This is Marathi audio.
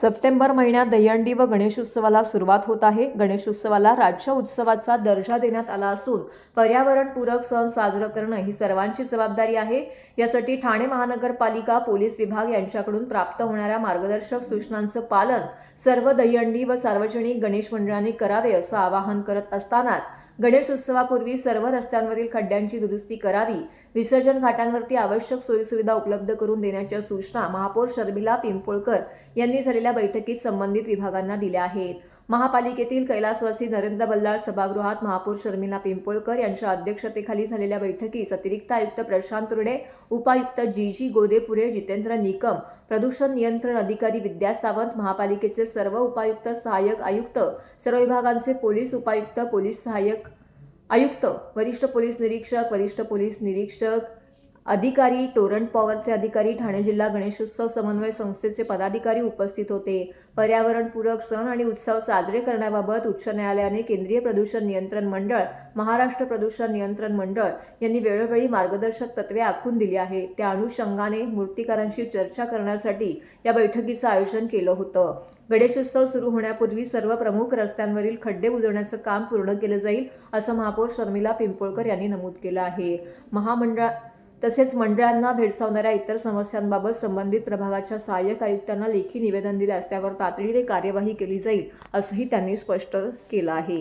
सप्टेंबर महिन्यात दहीहंडी व गणेशोत्सवाला सुरुवात होत आहे। गणेशोत्सवाला राज्य उत्सवाचा दर्जा देण्यात आला असून पर्यावरणपूरक सण साजरा करणं ही सर्वांची जबाबदारी आहे। यासाठी ठाणे महानगरपालिका पोलीस विभाग यांच्याकडून प्राप्त होणाऱ्या मार्गदर्शक सूचनांचं पालन सर्व दहीहंडी व सार्वजनिक गणेश मंडळांनी करावे असं आवाहन करत असतानाच गणेशोत्सवापूर्वी सर्व रस्त्यांवरील खड्ड्यांची दुरुस्ती करावी, विसर्जन घाटांवरती आवश्यक सोयीसुविधा उपलब्ध करून देण्याच्या सूचना महापौर शर्मिला पिंपोळकर यांनी झालेल्या बैठकीत संबंधित विभागांना दिल्या आहेत। महापालिकेतील कैलासवासी नरेंद्र बल्लाळ सभागृहात महापौर शर्मिला पिंपोळकर यांच्या अध्यक्षतेखाली झालेल्या बैठकीस अतिरिक्त आयुक्त प्रशांत तुर्डे, उपायुक्त जी गोदेपुरे, जितेंद्र निकम, प्रदूषण नियंत्रण अधिकारी विद्या सावंत, महापालिकेचे सर्व उपायुक्त, सहाय्यक आयुक्त, सर्व विभागांचे पोलीस उपायुक्त, पोलीस सहाय्यक आयुक्त, वरिष्ठ पोलीस निरीक्षक अधिकारी, टोरंट पॉवरचे अधिकारी, ठाणे जिल्हा गणेशोत्सव समन्वय संस्थेचे पदाधिकारी उपस्थित होते। पर्यावरणपूरक सण आणि उत्सव साजरे करण्याबाबत उच्च न्यायालयाने केंद्रीय प्रदूषण नियंत्रण मंडळ, महाराष्ट्र प्रदूषण नियंत्रण मंडळ यांनी वेळोवेळी मार्गदर्शक तत्त्वे आखून दिली आहेत। त्या अनुषंगाने मूर्तिकारांशी चर्चा करण्यासाठी या बैठकीचं आयोजन केलं होतं। गणेशोत्सव सुरू होण्यापूर्वी सर्व प्रमुख रस्त्यांवरील खड्डे बुजवण्याचं काम पूर्ण केलं जाईल असं महापौर शर्मिला पिंपोळकर यांनी नमूद केलं आहे। तसेच मंडळांना भेडसावणाऱ्या इतर समस्यांबाबत संबंधित प्रभागाच्या सहाय्यक आयुक्तांना लेखी निवेदन दिल्यास त्यावर तातडीने कार्यवाही केली जाईल असंही त्यांनी स्पष्ट केलं आहे।